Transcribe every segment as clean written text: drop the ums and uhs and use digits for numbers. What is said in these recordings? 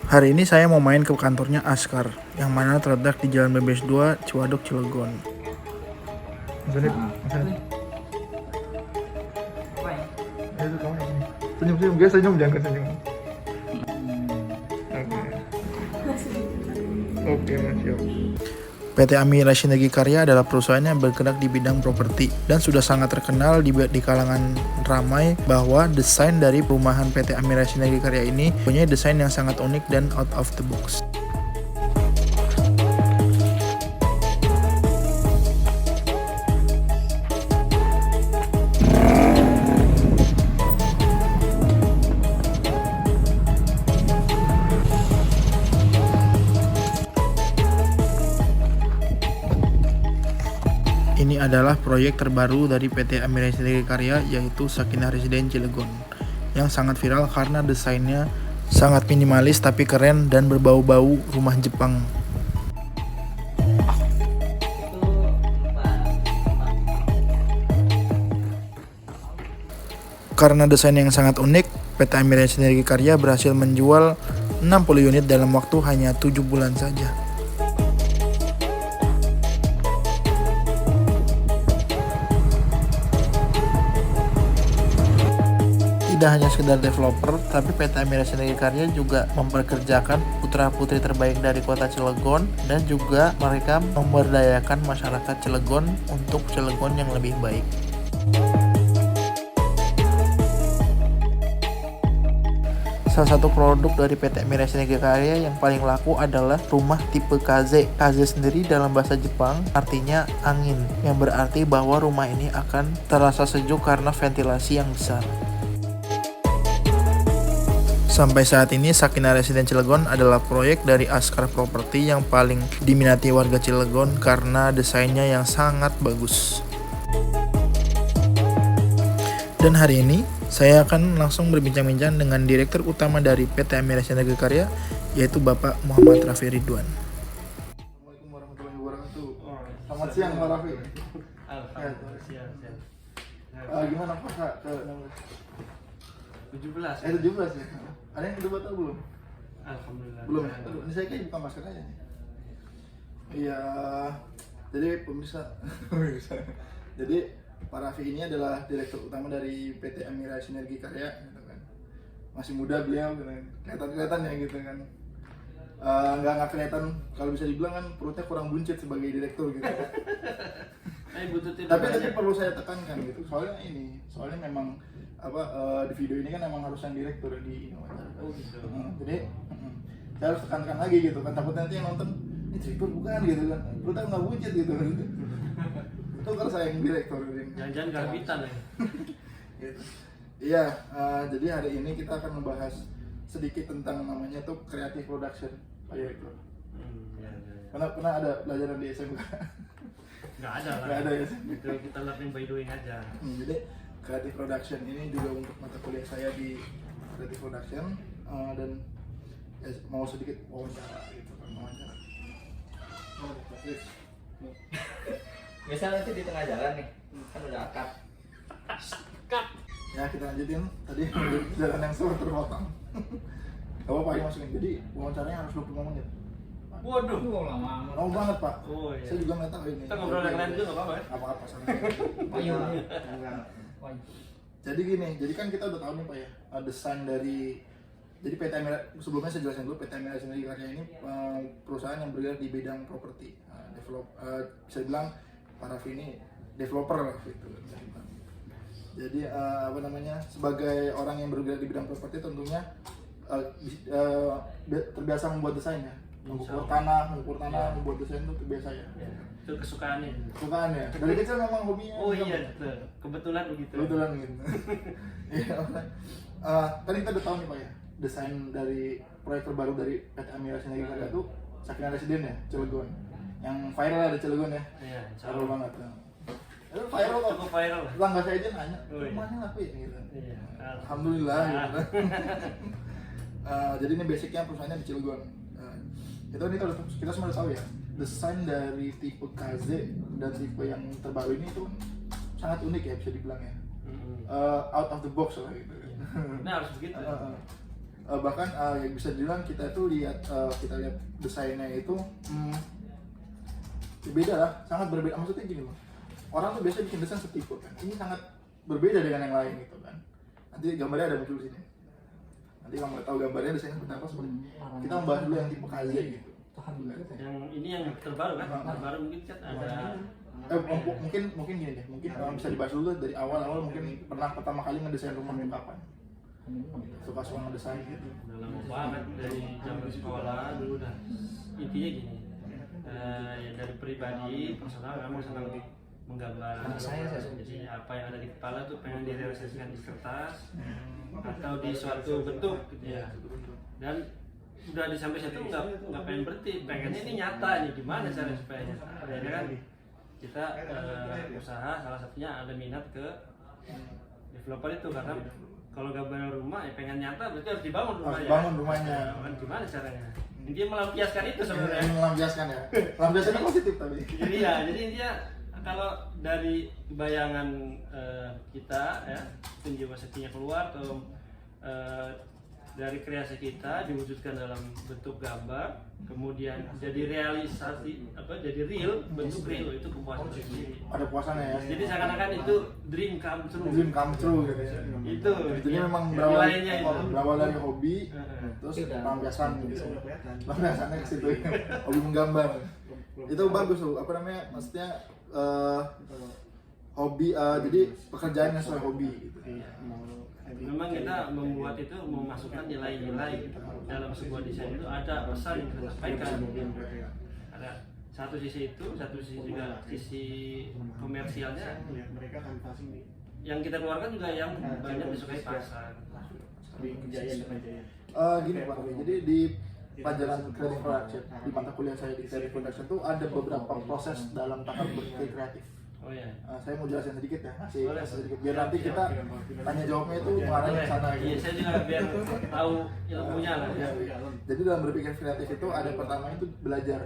Hari ini saya mau main ke kantornya Askar, yang mana terletak di Jalan Bebes 2, Ciwaduk, Cilegon. Senyum, biasa senyum, jangan senyum. Oke, siap. PT Amira Sinergi Karya adalah perusahaan yang bergerak di bidang properti dan sudah sangat terkenal di kalangan ramai bahwa desain dari perumahan PT Amira Sinergi Karya ini punya desain yang sangat unik dan out of the box. Ini adalah proyek terbaru dari PT Amira Sinergi Karya, yaitu Sakinah Residen Cilegon, yang sangat viral karena desainnya sangat minimalis tapi keren dan berbau-bau rumah Jepang. Karena desain yang sangat unik, PT Amira Sinergi Karya berhasil menjual 60 unit dalam waktu hanya 7 bulan saja. Tidak hanya sekedar developer, tapi PT Amira Sinergi Karya juga memperkerjakan putra-putri terbaik dari kota Cilegon dan juga mereka memberdayakan masyarakat Cilegon untuk Cilegon yang lebih baik. Salah satu produk dari PT Amira Sinergi Karya yang paling laku adalah rumah tipe kaze. Kaze sendiri dalam bahasa Jepang artinya angin, yang berarti bahwa rumah ini akan terasa sejuk karena ventilasi yang besar. Sampai saat ini, Sakinah Residen Cilegon adalah proyek dari Askar Property yang paling diminati warga Cilegon karena desainnya yang sangat bagus. Dan hari ini, saya akan langsung berbincang-bincang dengan Direktur Utama dari PT Amira Sinergi Karya, yaitu Bapak Muhammad Raffi Ridwan. Assalamualaikum warahmatullahi wabarakatuh. Selamat siang, Pak Raffi. Alhamdulillah, siang. Gimana Pak? 17 17 ya? Ada yang udah batal belum? Alhamdulillah. Belum ya? Aduh, ini saya kayak buka masker aja nih. Iya, jadi pemirsa, jadi Pak Raffi ini adalah Direktur Utama dari PT Amira Sinergi Karya, gitu kan. Masih muda beliau, gitu kan. Kelihatan ya gitu kan. Nggak kelihatan, kalau bisa dibilang kan perutnya kurang buncit sebagai direktur gitu. Tapi perlu saya tekankan gitu, soalnya memang di video ini kan emang harus yang direktur di wawancara. Oh gitu. Jadi saya harus tekankan lagi gitu kan, takutnya nanti yang nonton ini direktur bukan gitu kan, perutnya nggak buncit gitu. Itu kalau saya yang direktur. Jangan karbitan ya. Gitu. Iya, jadi hari ini kita akan membahas sedikit tentang namanya tuh creative production, Pak Direktur. Ya. Pernah ada pelajaran di SMK? Nggak ada lah. Nggak ada ya. Itu kita learning by doing aja. Jadi creative production ini juga untuk mata kuliah saya di creative production, dan mau sedikit wawancara gitu kan, wawancara. Misal nanti di tengah jalan nih, kan udah akad. Ya kita lanjutin tadi jalan yang sudah terpotong. Gak apa-apa ya masukin. Jadi wawancaranya harus 25 menit. Waduh. Lama. Lama banget Pak. Oh iya. Saya juga nggak tahu ini. Kita ngobrol yang lain juga nggak apa-apa ya? Apa-apa sama. Ayo. Jadi gini, jadi kan kita udah tahu nih Pak ya, desain dari, jadi PT Amira, sebelumnya saya jelasin dulu, PT Amira Sinergi Karya ini perusahaan yang bergerak di bidang properti, bisa bilang Pak Raffi ini developer lah gitu. Jadi sebagai orang yang bergerak di bidang properti tentunya terbiasa membuat desain ya, mengukur tanah, membuat desain itu terbiasa ya. Itu kesukaannya. Kesukaan ya. Dari kecil memang hobinya. Oh iya, betul. Kebetulan begitu. Kebetulan gitu. Iya. Kan kita udah tahu nih Pak ya, desain dari proyek terbaru dari PT Amira Sinergi Karya itu Sakinah Residen ya, Cilegon. Yang viral ada Cilegon ya. Iya, Viral banget. Itu viral kok. Cukup viral lah. Tetangga saya aja nanya, Oh, iya. rumahnya apa ya gitu. Iya. Alhamdulillah gitu. Jadi ini basicnya perusahaannya di Cilegon. Kita semua udah tahu ya, desain dari tipe KZ dan tipe yang terbaru ini tuh sangat unik ya, bisa dibilang ya. Out of the box lah gitu. Nah harus begitu. bahkan yang bisa dibilang kita tuh lihat desainnya itu beda lah, sangat berbeda. Maksudnya gini loh, orang tuh biasa bikin desain setipe kan, ini sangat berbeda dengan yang lain gitu kan. Nanti gambarnya ada muncul di sini. Nanti kalau mau tahu gambarnya desainnya seperti apa seperti kita membahas dulu yang tipe KZ gitu. Yang ini yang terbaru kan? Terbaru mungkin kan ada. Mungkin gini deh, mungkin bisa dibahas dulu dari awal mungkin pernah pertama kali ngedesain rumah itu kapan? Suka ngedesain gitu. Udah lama banget dari zaman sekolah dulu dah. Intinya gini, ya dari pribadi personal memang senang menggambar. Jadi apa yang ada di kepala tuh pengen direalisasikan di kertas atau di suatu bentuk gitu ya. Dan udah di sampai situ nggak pengen berhenti, pengennya ini nyata nih, gimana cara supaya nyata. Akhirnya kan kita usaha, salah satunya ada minat ke developer itu, karena kalau gambar rumah ya pengen nyata berarti harus dibangun rumahnya. Harus bangun rumahnya. Kan gimana caranya? Intinya melampiaskan itu sebenarnya. Melampiaskan ya. Melampiaskannya positif tapi. Jadi ya, jadi intinya kalau dari bayangan kita ya, jiwa setinya keluar atau dari kreasi kita diwujudkan dalam bentuk gambar, kemudian jadi realisasi jadi real, bentuk real, itu kepuasan sendiri. Ada puasannya ya. Jadi seakan-akan itu dream come true. Dream come true gitu ya. Itu memang nilainya itu. berawal dari hobi, terus pelampiasan gitu. Pelampiasannya ke situ. Hobi menggambar. Itu bagus tuh, apa namanya? Maksudnya hobi, jadi pekerjaan yang sesuai hobi gitu. Memang kita membuat itu memasukkan nilai-nilai dalam sebuah desain, itu ada pesan yang kita sampaikan. Ada satu sisi itu, satu sisi juga sisi komersialnya. Yang kita keluarkan juga yang banyak disukai pasar. Gini Pak, jadi di pelajaran creative production, di mata kuliah saya di creative production tuh ada beberapa proses dalam tahap berpikir kreatif. Oh ya. Saya mau jelasin sedikit ya, masih sedikit biar nanti kita tanya jawabnya itu mengarahnya ke sana. Iya, saya juga biar tahu ilmunya lah. Ya. Jadi dalam berpikir kreatif itu ada pertama itu belajar.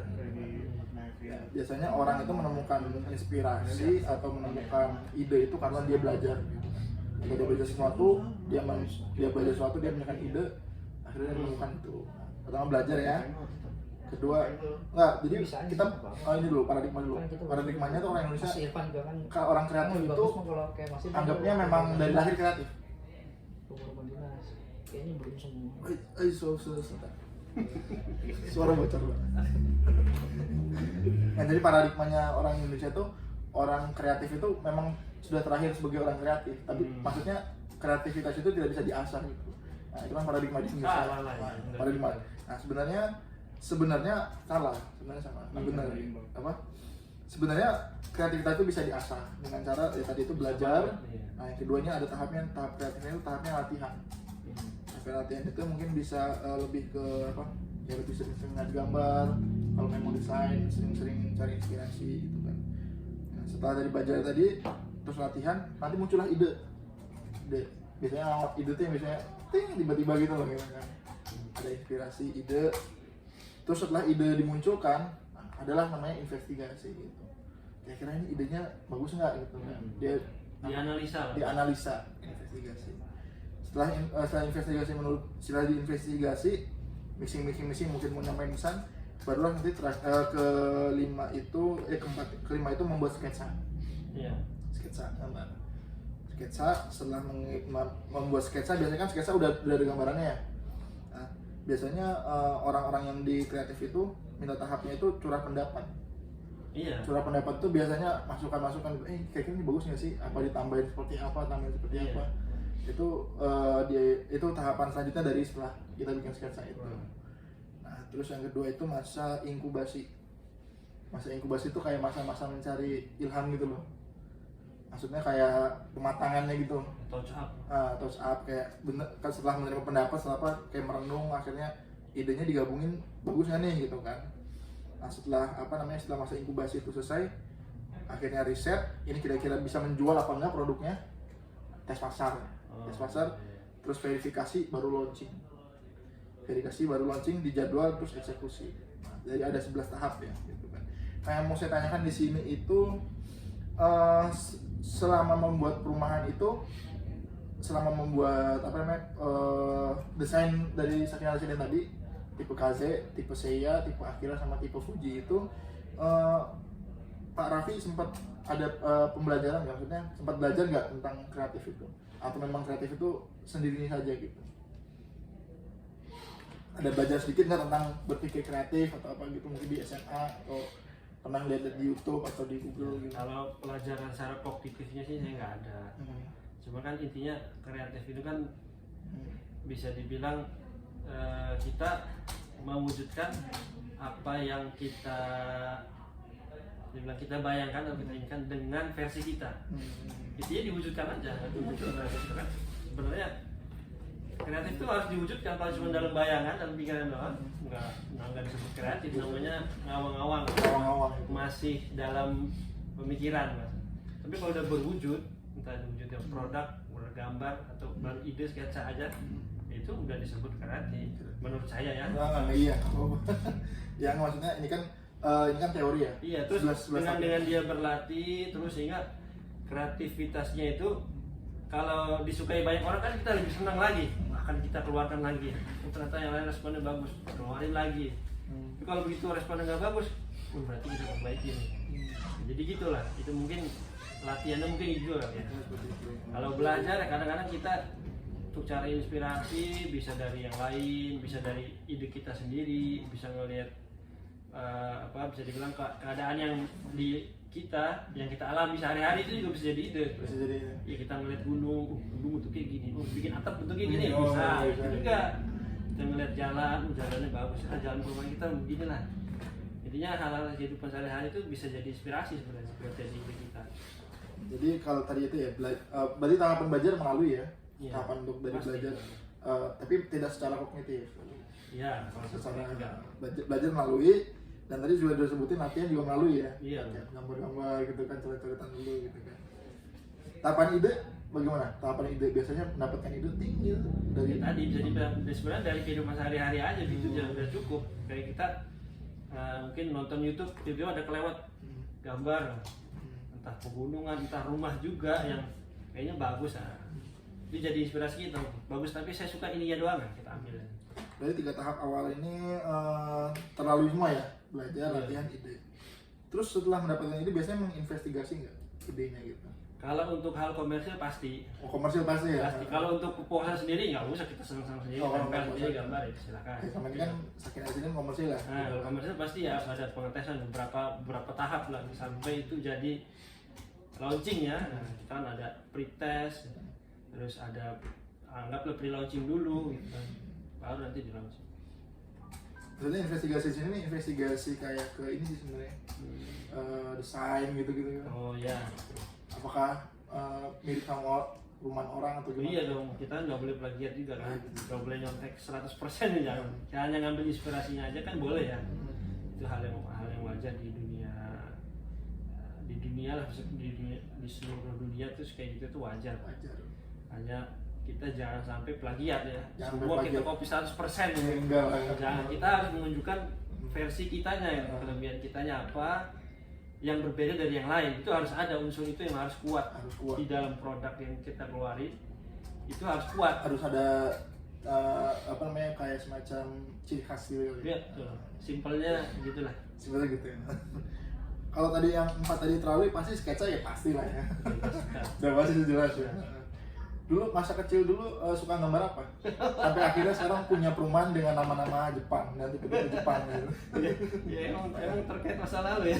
Ya, biasanya orang itu menemukan inspirasi atau menemukan ide itu karena dia belajar. Ketika dia belajar sesuatu, dia belajar sesuatu, dia menemukan ide, akhirnya dia menemukan itu. Pertama belajar ya. Kedua, jadi kita ini dulu paradigmanya tuh orang Indonesia, orang kreatif itu anggapnya memang dari lahir kreatif. Kayaknya belum semua. Suara bocor banget. Nah, jadi paradigmanya orang Indonesia tuh orang kreatif itu memang sudah terakhir sebagai orang kreatif, tapi maksudnya kreativitas itu tidak bisa diasah gitu. Nah, itu kan paradigma di Indonesia. Paradigma. Nah, sebenarnya salah. Nah, benar. Apa? Sebenarnya kreativitas itu bisa diasah dengan cara ya tadi itu belajar. Nah, yang keduanya ada tahap kreatifnya itu tahapnya latihan. Latihan itu mungkin bisa lebih ke apa? Ya lebih sering-sering ngaji gambar, kalau memang desain sering-sering cari inspirasi gitu kan. Nah, setelah dari belajar tadi terus latihan, nanti muncullah ide. Biasanya ide tuh yang biasanya tiba-tiba gitu loh kan. Ada inspirasi, ide. Terus setelah ide dimunculkan, adalah namanya investigasi gitu. Kira-kira ini idenya bagus nggak gitu kan? Dia dianalisa, investigasi. Setelah diinvestigasi, mixing mungkin mau nyampein pesan, barulah nanti kelima itu membuat sketsa. Iya. Sketsa setelah membuat sketsa, biasanya kan sketsa udah ada gambarannya ya. Nah, biasanya orang-orang yang di kreatif itu minta tahapnya itu curah pendapat. Iya. Curah pendapat itu biasanya masukan-masukan, kayaknya ini bagus nggak sih? Apa ditambahin seperti apa? Tambahin seperti apa? Itu tahapan selanjutnya dari setelah kita bikin sketsa itu. Nah, terus yang kedua itu masa inkubasi. Masa inkubasi itu kayak masa-masa mencari ilham gitu loh. Maksudnya kayak pematangannya gitu. Touch up kayak bener kan setelah menerima pendapat, setelah kayak merenung, akhirnya idenya digabungin, bagus nggak nih gitu kan. Nah, setelah masa inkubasi itu selesai, akhirnya riset, ini kira-kira bisa menjual apa enggak produknya, tes pasar, terus verifikasi baru launching, dijadwal terus eksekusi. Nah, jadi ada 11 tahap ya gitu kan. Nah, yang mau saya tanyakan di sini itu selama membuat perumahan itu selama membuat desain dari Sakina Resident tadi, tipe KZ, tipe Seiya, tipe Akira sama tipe Fuji itu, Pak Raffi sempat ada pembelajaran nggak? Maksudnya sempat belajar nggak tentang kreatif itu? Atau memang kreatif itu sendiri saja gitu? Ada belajar sedikit nggak tentang berpikir kreatif atau apa gitu, mungkin di SMA atau pernah lihat di YouTube atau di Google gitu? Kalau pelajaran secara kognitifnya sih saya nggak ada. Cuma kan intinya kreatif itu kan bisa dibilang kita mewujudkan apa yang kita bayangkan atau kita inginkan dengan versi kita. Intinya diwujudkan aja. Sebenarnya kreatif itu harus diwujudkan, kalau cuma dalam bayangan, dalam pikiran doang nggak disebut kreatif, namanya ngawang-ngawang, masih dalam pemikiran Mas. Tapi kalau udah berwujud, entah diwujudkan produk, gambar atau ide sketsa aja, itu udah disebut kreatif menurut saya ya. Iya. Yang maksudnya ini kan teori ya. Iya, terus dengan dia berlatih terus sehingga kreativitasnya itu kalau disukai banyak orang kan kita lebih senang lagi, akan kita keluarkan lagi. Ternyata yang lain responnya bagus, keluarin lagi. Tapi kalau begitu responnya nggak bagus, berarti kita perbaiki nih. Jadi gitulah, itu mungkin latihannya mungkin gitu lah ya. Kalau belajar ya kadang-kadang kita untuk cari inspirasi bisa dari yang lain, bisa dari ide kita sendiri, bisa ngelihat bisa dibilang keadaan yang yang kita alami sehari-hari itu juga bisa jadi ide. Bisa jadi. Ya kita ngeliat gunung bentuknya kayak gini, bikin atap bentuknya gini, bisa. Itu juga kita ngeliat jalannya bagus, jalan perumahan kita begini lah. Intinya hal-hal kehidupan sehari-hari itu bisa jadi inspirasi sebenarnya buat jadi ide kita. Jadi kalau tadi itu ya, berarti tahapan belajar melalui ya, tahapan untuk dari pasti. belajar, tapi tidak secara kognitif. Iya, kalau Secara enggak. belajar melalui, dan tadi juga udah sebutin latihan juga melalui ya. Iya. Kayak gambar-gambar gitu kan, coret-coretan dulu gitu kan. Tahapan ide bagaimana? Tahapan ide biasanya mendapatkan ide tinggi dari Ya, tadi bisa dibilang sebenarnya dari kehidupan sehari-hari aja gitu udah cukup. Kayak kita mungkin nonton YouTube, tiba-tiba ada kelewat gambar, entah pegunungan, entah rumah juga yang kayaknya bagus. Itu jadi inspirasi kita. Bagus, tapi saya suka ininya doang, kita ambil. Berarti 3 tahap awal ini terlalu semua ya, belajar, latihan, ide. Terus setelah mendapatkan ide biasanya menginvestigasi nggak idenya gitu? Kalau untuk hal komersil pasti. Oh, komersil pasti ya? Pasti. Kalau untuk kepuasan sendiri nggak usah, kita senang-senang sendiri, tempel sendiri gambar ya silakan. Sama ini kan Sakina Resident komersil ya? Nah, kalau komersil pasti ya ada pengetesan beberapa tahap lah sampai itu jadi launching ya. Nah, kita kan ada pre-test, terus ada anggaplah pre-launching dulu gitu kan. Baru nanti di launching. Maksudnya investigasi sini nih investigasi kayak ke ini sih sebenarnya, desain gitu-gitu kan? Oh ya. Apakah mirip sama rumah orang atau gimana? Iya dong, kita nggak boleh plagiat juga kan, nggak boleh nyontek 100% ya, jangan. Hanya ngambil inspirasinya aja kan boleh ya. Itu hal yang wajar di dunia lah, di seluruh dunia tuh kayak gitu tuh wajar. Hanya kita jangan sampai plagiat ya. Semua kita copy 100% ya. Enggak lah. Jangan, kita harus menunjukkan versi kitanya ya, kelebihan kitanya apa yang berbeda dari yang lain. Itu harus ada unsur itu yang harus kuat di dalam produk yang kita keluarin. Itu harus kuat. Harus ada kayak semacam ciri khas gitu ya. Simpelnya gitulah. Sebenarnya gitu ya. Kalau tadi yang 4 tadi terlalu pasti sketsa ya pasti lah ya. Udah pasti jelas ya. Dulu masa kecil dulu suka gambar apa? Sampai akhirnya sekarang punya perumahan dengan nama-nama Jepang dan tipe-tipe Jepang gitu. Ya emang terkait masa lalu ya.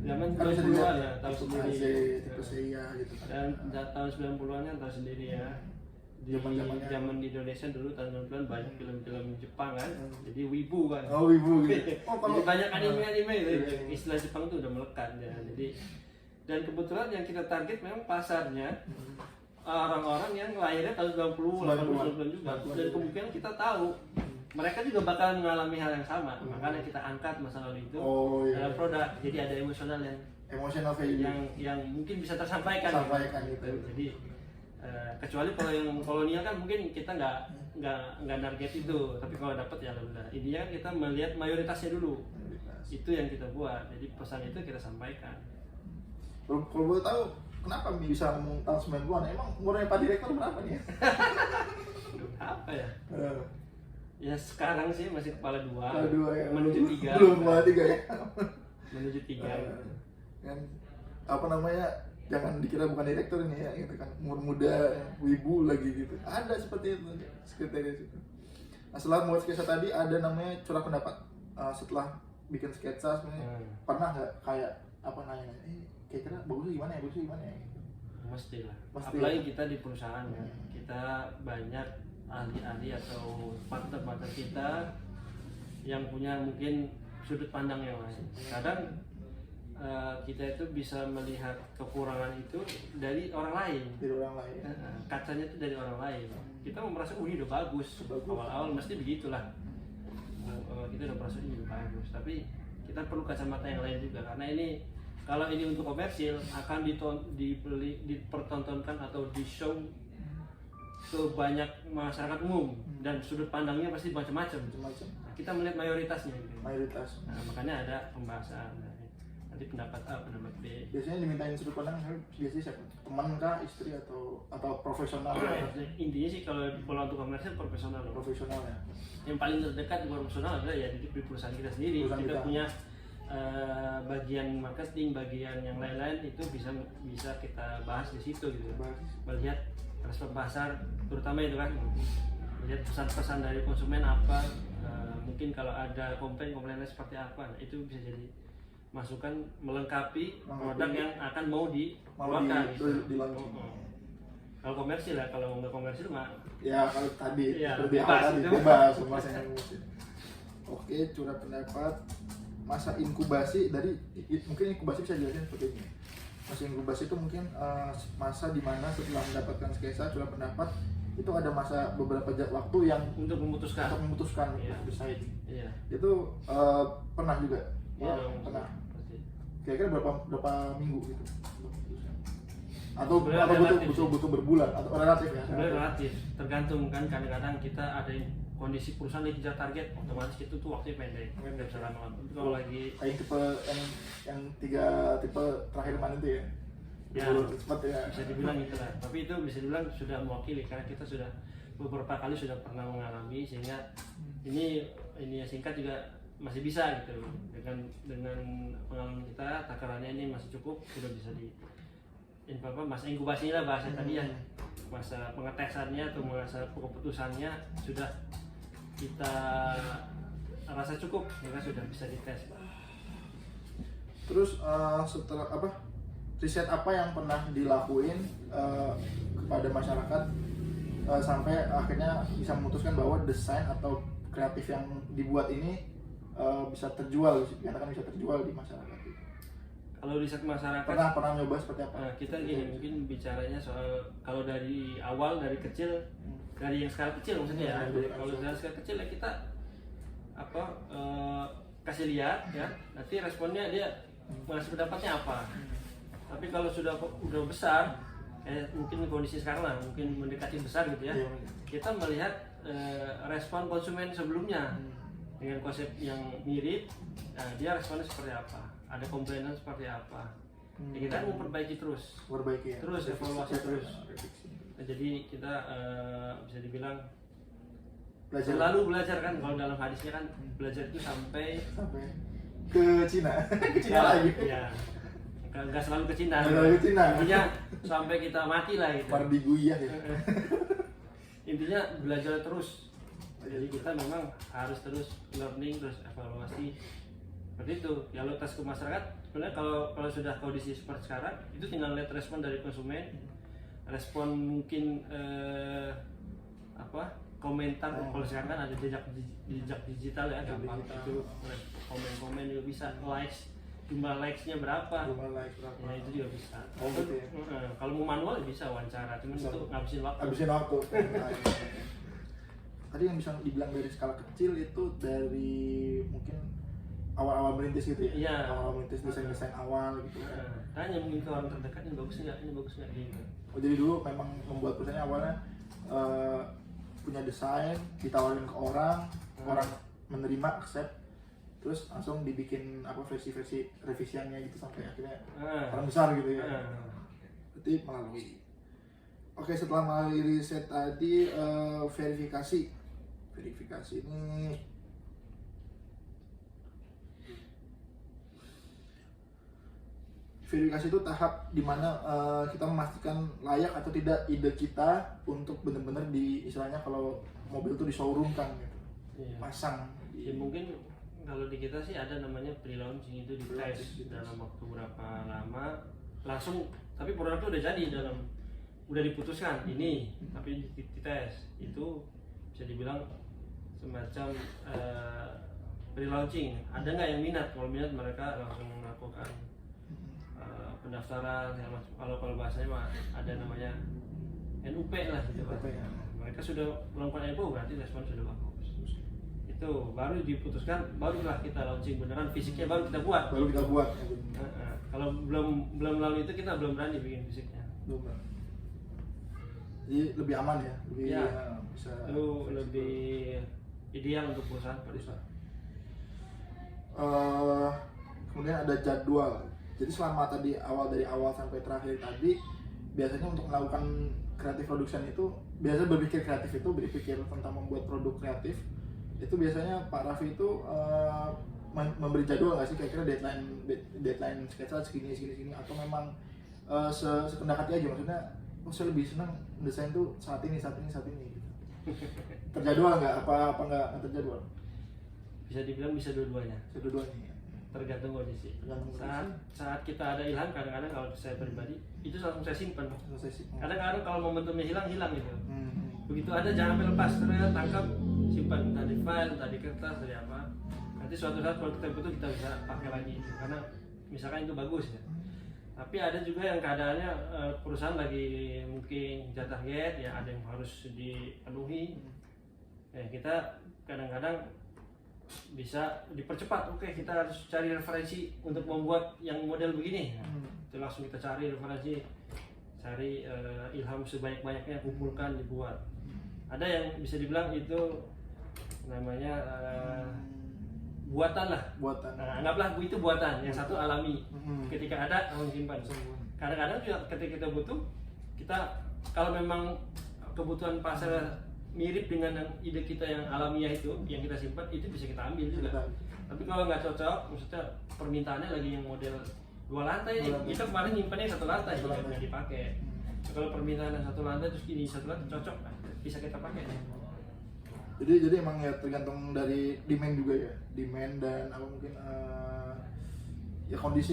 Zaman 90-an ya, tahu sendiri. Tipe Seiya gitu kan. Dan tahun 90-an kan tahu sendiri ya. Di zaman di Indonesia dulu tahun 90-an banyak film-film Jepang kan. Jadi wibu kan. Oh, wibu gitu. Jadi banyak anime gitu. Istilah Jepang tuh udah melekat ya. Jadi dan kebetulan yang kita target memang pasarnya orang-orang yang lahirnya tahun 90-an juga. Dan kemungkinan kita tahu mereka juga bakal mengalami hal yang sama. Makanya kita angkat masa lalu itu dalam produk. Jadi ada emosional value yang mungkin bisa tersampaikan. Gitu. Jadi kecuali kalau yang kolonial kan mungkin kita nggak target itu. Tapi kalau dapat ya alhamdulillah. Intinya kan kita melihat mayoritasnya dulu. Itu yang kita buat. Jadi pesan itu kita sampaikan. Kalau boleh tahu kenapa bisa ngomong tahun 90-an? Emang umurnya Pak Direktur berapa nih? Apa ya? Ya sekarang sih masih kepala 2. Aduh, ya. Menuju 3. Belum kepala 3 ya. Menuju 3. Kan apa namanya? Jangan dikira bukan direktur ini ya, gitu kan. Umur muda, wibu lagi gitu. Ada seperti itu sekretaris itu. Nah, setelah membuat sketsa tadi ada namanya curah pendapat. Setelah bikin sketsa sebenarnya pernah nggak kayak apa nanya, kira-kira bagusnya gimana ya? Mesti lah. Mesti. Apalagi kita di perusahaan ya. Kita banyak ahli-ahli atau partner-partner kita yang punya mungkin sudut pandang yang lain. Kadang kita itu bisa melihat kekurangan itu dari orang lain. Dari orang lain. Kacanya itu dari orang lain. Kita merasa ini udah bagus. Awal-awal mesti begitulah. Kita udah merasa ini udah bagus. Tapi kita perlu kacamata yang lain juga, karena ini kalau ini untuk komersil akan dipertontonkan atau di show ke banyak masyarakat umum dan sudut pandangnya pasti macam-macam. Nah, kita melihat mayoritasnya gitu. Nah, makanya ada pembahasan. Nanti pendapat A, pendapat B. Biasanya dimintain sudut pandang biasanya siapa? Teman kah, istri atau profesional? Intinya sih kalau untuk komersil profesional. Profesional ya. Yang paling terdekat di profesional adalah ya di perusahaan kita sendiri. Kita punya bagian marketing, bagian yang lain-lain itu bisa kita bahas di situ gitu. Melihat respon pasar, terutama itu kan, melihat pesan-pesan dari konsumen apa, mungkin kalau ada komplain-komplainnya seperti apa, nah, itu bisa jadi masukan melengkapi produk yang akan mau dikeluarkan gitu. Kalau komersil ya, kalau nggak komersil mah ya kalau tadi ya, lebih bebas, awal tadi bebas semua saya ngurusin. Oke, curah pendapat. Masa inkubasi dari mungkin inkubasi bisa jelasin seperti ini. Masa inkubasi itu mungkin masa dimana setelah mendapatkan sketsa curah pendapat itu ada masa beberapa waktu yang untuk memutuskan iya. Untuk decide. Iya. Itu pernah juga. Iya, pernah. pasti. Kira-kira berapa minggu gitu? Atau butuh berbulan atau relatif ya? Sebenarnya relatif, tergantung kan, kadang-kadang kita ada kondisi perusahaan yang kejar target, otomatis itu tuh waktunya pendek, nggak bisa lama-lama. Kalau lagi kayak tipe yang 3 tipe terakhir mana itu ya? Ya, cepat ya. Bisa dibilang gitu lah. Tapi itu bisa dibilang sudah mewakili karena kita sudah beberapa kali sudah pernah mengalami, sehingga ini singkat juga masih bisa gitu. Dengan pengalaman kita, takarannya ini masih cukup, sudah bisa masa inkubasinya lah bahasa tadi ya, masa pengetesannya atau masa keputusannya sudah kita rasa cukup, maka sudah bisa dites. Terus setelah riset apa yang pernah dilakuin kepada masyarakat sampai akhirnya bisa memutuskan bahwa desain atau kreatif yang dibuat ini bisa terjual, dinyatakan bisa terjual di masyarakat? Kalau riset masyarakat pernah nyoba seperti apa? Kita gini, mungkin bicaranya soal kalau dari awal, dari kecil, dari yang skala kecil maksudnya ya. Kalau dari skala kecil ya kita kasih lihat ya, nanti responnya dia ngasih pendapatnya apa. Tapi kalau udah besar, mungkin kondisi sekarang lah, mungkin mendekati besar gitu ya, kita melihat respon konsumen sebelumnya dengan konsep yang mirip, dia responnya seperti apa, ada komplainan seperti apa. Ya, kita memperbaiki terus, ya. Terus evaluasi terus. Nah, jadi kita bisa dibilang selalu belajar kan, kalau dalam hadisnya kan belajar itu sampai ke Cina, lagi. Ya, nggak selalu ke Cina. Intinya sampai kita mati lah gitu. Pardiguyah ya. Intinya belajar terus. Jadi kita memang harus terus learning, terus evaluasi. Seperti itu. Kalau tes ke masyarakat, sebenarnya kalau sudah kondisi seperti sekarang, itu tinggal lihat respon dari konsumen, respon mungkin komentar. Kalau sekarang kan ada jejak digital ya, gampang itu komen juga bisa, likes, jumlah likes-nya berapa, ya itu juga bisa. Gitu ya? Kalau mau manual ya bisa wawancara, cuman itu ngabisin waktu. Tadi yang bisa dibilang dari skala kecil itu dari mungkin awal-awal merintis gitu ya? Iya. Awal merintis desain awal gitu. Tanya mungkin ke orang terdekat, ini bagus nggak gitu. Oh, jadi dulu memang membuat perusahaan awalnya punya desain, ditawarin ke orang menerima, accept, terus langsung dibikin versi-versi revisiannya gitu sampai akhirnya orang besar gitu ya. berarti melalui. Oke, setelah melalui riset tadi, verifikasi ini verifikasi itu tahap dimana kita memastikan layak atau tidak ide kita untuk benar-benar di istilahnya kalau mobil itu di showroom kan gitu, Iya. pasang. Ya mungkin kalau di kita sih ada namanya pre-launching, itu Pre-launching, dites dalam waktu berapa lama langsung, tapi produk itu udah jadi udah diputuskan ini, tapi dites itu bisa dibilang semacam pre-launching. Ada nggak yang minat? Kalau minat mereka langsung melakukan pendaftaran segala macam. Kalau bahasanya mah ada namanya NUP lah gitu kan. NUP, ya. Mereka sudah melakukan NUP berarti respon sudah bagus. Itu baru diputuskan, barulah kita launching beneran, fisiknya baru kita buat. Kalau belum melalui itu kita belum berani bikin fisiknya. Belum. Jadi lebih aman ya, lebih Ya, bisa. Itu lebih ideal untuk perusahaan. Kemudian ada jadwal. Jadi selama tadi dari awal sampai terakhir tadi, biasanya untuk melakukan creative production itu, biasanya berpikir tentang membuat produk kreatif, itu biasanya Pak Raffi itu memberi jadwal nggak sih, kira-kira deadline sketsa segini, atau memang sekendak hati aja, maksudnya saya lebih senang desain tuh saat ini gitu. Terjadwal nggak, apa nggak terjadwal? Bisa dibilang bisa dua-duanya. Kedua-duanya. Tergantung kondisi. Saat kita ada ilham, kadang-kadang kalau saya pribadi itu langsung saya simpan. Kadang-kadang kalau momentumnya hilang gitu. Begitu ada jangan sampai lepas, tangkap, simpan, entah di file, entah di kertas, dari apa. Nanti suatu saat kalau kita butuh kita bisa pakai lagi itu, karena misalkan itu bagus ya. Tapi ada juga yang keadaannya perusahaan lagi mungkin jatah target ya, ada yang harus dipenuhi. Kita kadang-kadang bisa dipercepat. Oke, kita harus cari referensi untuk membuat yang model begini. Itu langsung kita cari referensi, cari ilham sebanyak-banyaknya, kumpulkan, dibuat. Ada yang bisa dibilang itu namanya buatan lah. Anggaplah itu buatan, yang satu alami. Ketika ada, langsung simpan. Kadang-kadang juga ketika kita butuh, kita kalau memang kebutuhan pasar mirip dengan ide kita yang alamiah itu, yang kita simpan, itu bisa kita ambil juga. Tapi kalau nggak cocok, maksudnya permintaannya lagi yang model 2 lantai nih, kita kemarin nyimpannya 1 lantai, nggak dipakai. Kalau permintaan 1 lantai terus ini 1 lantai cocok, bisa kita pakai. Jadi emang ya tergantung dari demand juga ya, demand dan apa mungkin ya kondisi.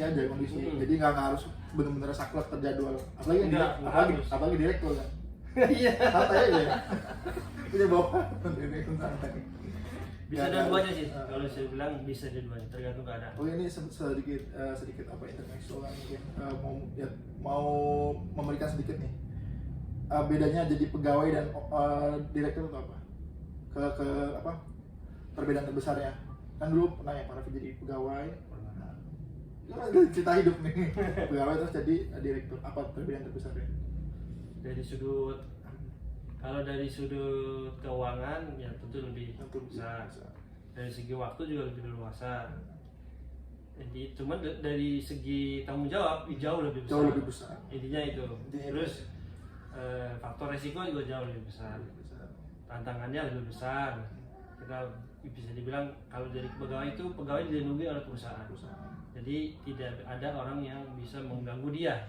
Jadi nggak harus benar-benar saklek terjadwal. Apalagi direktur kan. Iya. Santai aja ya. Punya bawa direktur santai. Bisa dua-duanya sih. Kalau saya bilang bisa dua-duanya, tergantung keadaan. Oh ini sedikit apa intermezzo kan mungkin mau memberikan sedikit nih. Bedanya jadi pegawai dan direktur itu apa? Ke apa? Perbedaan terbesarnya. Kan dulu pernah ya Pak Raffi jadi pegawai. Cerita hidup nih. Pegawai terus jadi direktur. Apa perbedaan terbesarnya? Kalau dari sudut keuangan ya tentu lebih besar. Dari segi waktu juga lebih luasa. Jadi cuman dari segi tanggung jawab jauh lebih besar. Intinya itu. Terus faktor resiko juga jauh lebih besar. Tantangannya lebih besar. Kita bisa dibilang kalau dari pegawai dilindungi oleh perusahaan. Jadi tidak ada orang yang bisa mengganggu dia.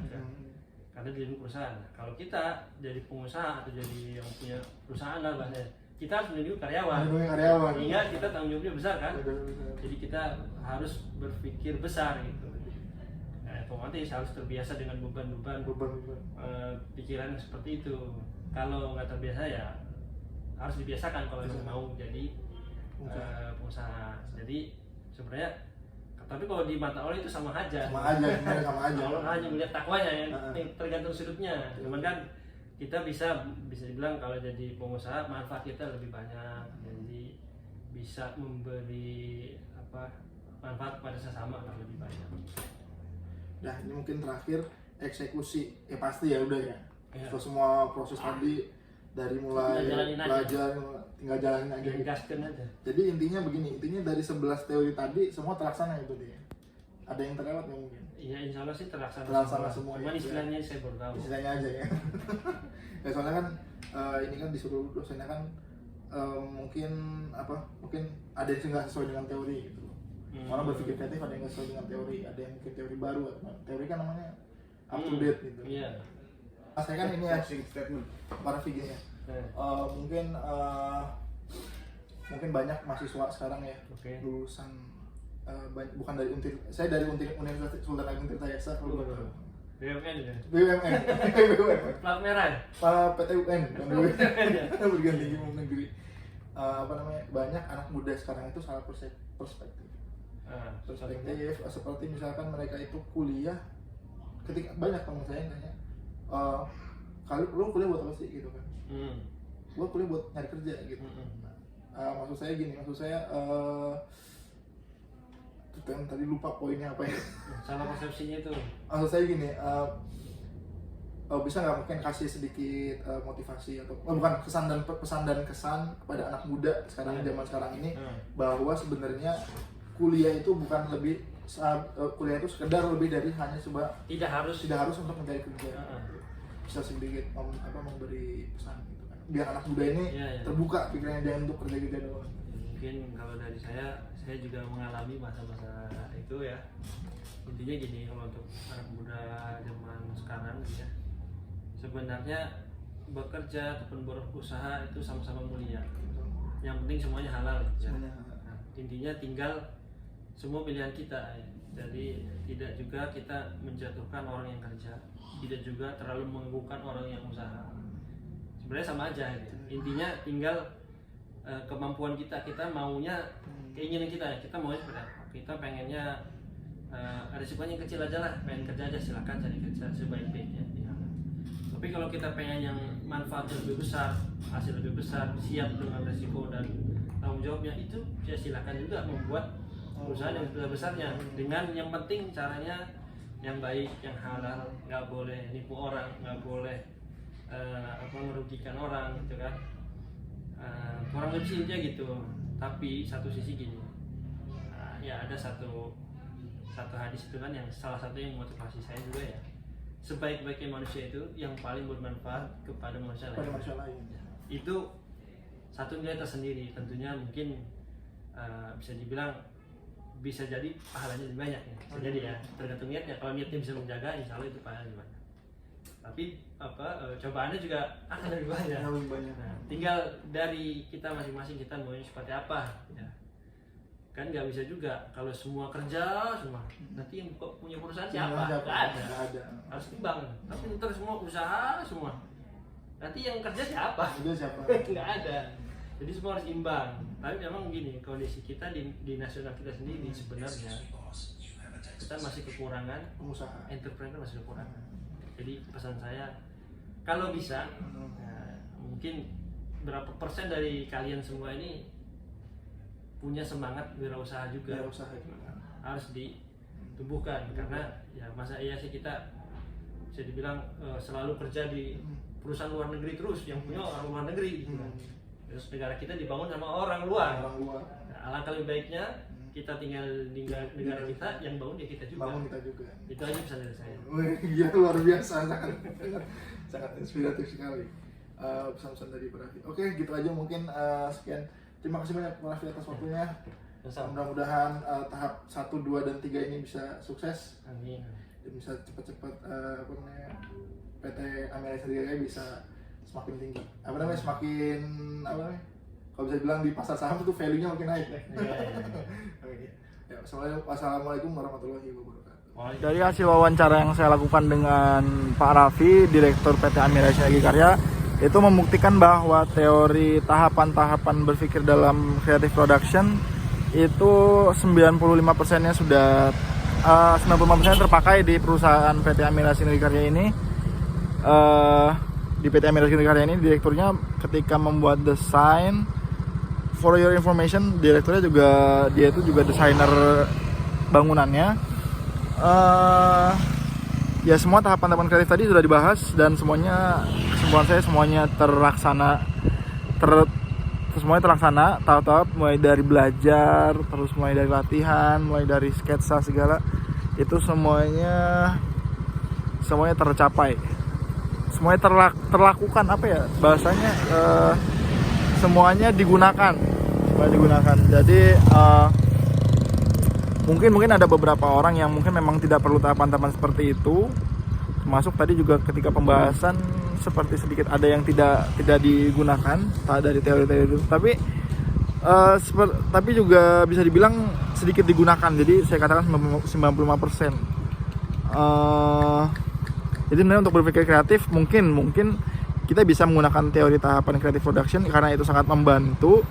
Karena dilindungi perusahaan. Kalau kita dari pengusaha atau jadi yang punya perusahaan lah bahasanya, kita harus melindungi karyawan. Sehingga kita tanggung jawabnya besar kan. Jadi kita harus berpikir besar gitu. Otomatis harus terbiasa dengan beban-beban pikiran seperti itu. Kalau nggak terbiasa ya harus dibiasakan kalau mau jadi pengusaha. Jadi sebenarnya, tapi kalau di mata Allah itu sama aja. Allah hanya melihat takwanya yang tergantung sudutnya. Cuman kan kita bisa dibilang kalau jadi pengusaha manfaat kita lebih banyak. Jadi bisa memberi manfaat kepada sesama lebih banyak. Nah ini mungkin terakhir eksekusi ya pasti ya udah ya. Setelah semua proses tadi dari mulai belajar tinggal jalanin aja. Gaskan aja. Jadi intinya begini, dari 11 teori tadi semua terlaksana itu dia. ada yang terlewat nggak mungkin? Iya, insya Allah sih Terlaksana semua, Cuman ya. istilahnya saya baru tahu. Istilahnya aja ya. Ya soalnya kan ini kan disuruh dosennya kan mungkin ada yang nggak sesuai dengan teori gitu. Orang berpikir kreatif, ada yang nggak sesuai dengan teori, ada yang mungkin teori baru. Teori kan namanya up to date gitu. Iya. Saya kan ini ya para figurnya. Mungkin banyak mahasiswa sekarang ya Oke. lulusan bukan dari saya dari Universitas Sultan Agung Tirtayasa BUMN ya. BUMN Plat merah. Ya? PTUN berganti umum negeri. Banyak anak muda sekarang itu salah perspektif seperti misalkan mereka itu kuliah, ketika banyak teman saya yang nanya lu kuliah buat apa sih gitu kan. Gua kuliah buat nyari kerja gitu. Maksud saya tadi lupa poinnya apa ya. Salah persepsinya itu. Maksud saya gini, bisa nggak mungkin kasih sedikit motivasi atau bukan pesan dan kesan kepada anak muda sekarang zaman sekarang ini bahwa sebenarnya kuliah itu bukan lebih kuliah itu sekedar lebih dari hanya tidak harus untuk mencari kerja. Bisa sedikit memberi pesan gitu kan, biar anak muda ini terbuka pikirannya jangan untuk kerja doang. Mungkin kalau dari saya juga mengalami masa-masa itu ya. Intinya gini, kalau untuk anak muda zaman sekarang ya, sebenarnya bekerja ataupun berusaha itu sama-sama mulia. Yang penting semuanya halal ya. Nah, intinya tinggal semua pilihan kita ya. Jadi tidak juga kita menjatuhkan orang yang kerja, tidak juga terlalu menggugurkan orang yang usaha. Sebenarnya sama aja gitu. Intinya tinggal kemampuan kita maunya, keinginan kita maunya seperti apa. Kita pengennya resikonya yang kecil aja lah, pengen kerja aja silakan cari kerja sebaik-baiknya. Tapi kalau kita pengen yang manfaatnya lebih besar, hasil lebih besar, siap dengan resiko dan tanggung jawabnya, itu ya silakan juga membuat usaha yang besar-besarnya, dengan yang penting caranya yang baik, yang halal, nggak boleh nipu orang, nggak boleh merugikan orang gitu kan. Kurang lebih intinya gitu. Tapi satu sisi gini, ya ada satu hadis itu kan yang salah satu yang motivasi saya juga ya, sebaik-baiknya manusia itu yang paling bermanfaat kepada manusia lain. Itu satu nilai tersendiri, tentunya mungkin bisa dibilang bisa jadi pahalanya lebih banyak ya. Bisa jadi ya, tergantung niatnya. Kalau niatnya bisa menjaga, insya Allah itu pahalanya lebih banyak. Tapi cobaannya juga akan lebih banyak. Nah, tinggal dari kita masing-masing, kita maunya seperti apa ya. Kan nggak bisa juga kalau semua kerja semua, nanti yang punya perusahaan siapa? Nggak ada. Harus timbang. Tapi ntar semua usaha semua, nanti yang kerja siapa? Nggak ada. Jadi semua harus imbang. Tapi memang gini, kondisi kita di nasional kita sendiri sebenarnya kita masih kekurangan pengusaha, entrepreneur masih kekurangan. Jadi pesan saya, kalau bisa, mungkin berapa persen dari kalian semua ini punya semangat wirausaha juga, harus ditumbuhkan. Karena ya masa iya sih kita bisa dibilang selalu kerja di perusahaan luar negeri terus, yang punya orang luar negeri gitu kan. Terus negara kita dibangun sama orang luar. Nah, alangkah lebih baiknya kita tinggal di negara kita, yang bangun ya kita juga. Itu aja pesan dari saya. Gila, luar biasa, sangat inspiratif sekali pesan-pesan dari Pak Raffi. Oke, gitu aja mungkin, sekian. Terima kasih banyak Pak Raffi atas waktunya. Mudah-mudahan tahap 1, 2, dan 3 ini bisa sukses. Amin. Dan bisa cepat-cepat PT Amira Syariah bisa semakin tinggi. Semakin kalau bisa bilang di pasar saham itu value-nya makin naik ya. Ya, Assalamualaikum warahmatullahi wabarakatuh. Dari hasil wawancara yang saya lakukan dengan Pak Raffi, Direktur PT Amira Syariah Karya, itu membuktikan bahwa teori tahapan-tahapan berpikir dalam creative production itu 95%-nya sudah 95% terpakai di perusahaan PT Amira Syariah Karya ini. Di PT Amira Syariah Karya ini direkturnya ketika membuat desain, for your information, direkturnya dia itu juga desainer bangunannya. Ya semua tahapan-tahapan kreatif tadi sudah dibahas dan semuanya, kesimpulan saya semuanya semuanya terlaksana tahap-tahap, mulai dari belajar, terus mulai dari latihan, mulai dari sketsa segala itu semuanya tercapai, semuanya terlakukan, apa ya bahasanya, semuanya digunakan. Jadi mungkin ada beberapa orang yang mungkin memang tidak perlu tahapan-tahapan seperti itu, termasuk tadi juga ketika pembahasan seperti sedikit ada yang tidak digunakan dari teori-teori itu, tapi juga bisa dibilang sedikit digunakan. Jadi saya katakan 95%. Jadi sebenarnya untuk berpikir kreatif mungkin kita bisa menggunakan teori tahapan creative production karena itu sangat membantu.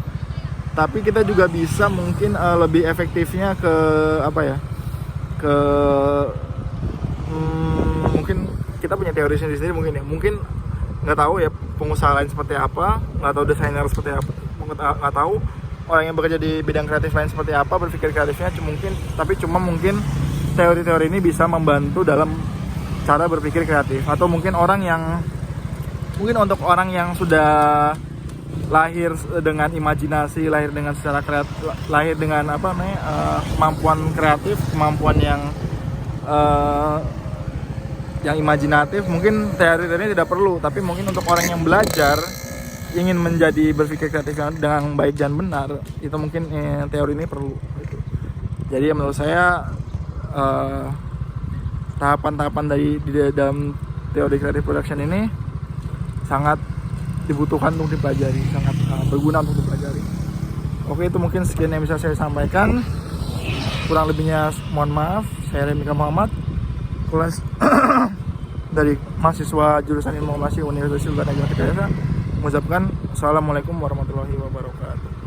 Tapi kita juga bisa mungkin lebih efektifnya ke mungkin kita punya teori sendiri mungkin nggak tahu ya pengusaha lain seperti apa, nggak tahu desainer seperti apa, nggak tahu orang yang bekerja di bidang kreatif lain seperti apa berpikir kreatifnya mungkin teori-teori ini bisa membantu dalam cara berpikir kreatif. Atau mungkin untuk orang yang sudah lahir dengan imajinasi, lahir dengan secara kreatif, lahir dengan kemampuan kreatif, kemampuan yang imajinatif, mungkin teori-teori tidak perlu. Tapi mungkin untuk orang yang belajar ingin menjadi berpikir kreatif dengan baik dan benar, itu mungkin teori ini perlu gitu. Jadi menurut saya tahapan-tahapan di dalam teori creative production ini sangat dibutuhkan untuk dipelajari, sangat berguna untuk dipelajari. Oke, itu mungkin sekian yang bisa saya sampaikan. Kurang lebihnya mohon maaf. Saya Remika Muhammad, kelas dari mahasiswa jurusan Ilmu Informasi Universitas Suganda Jakarta, mengucapkan Assalamualaikum warahmatullahi wabarakatuh.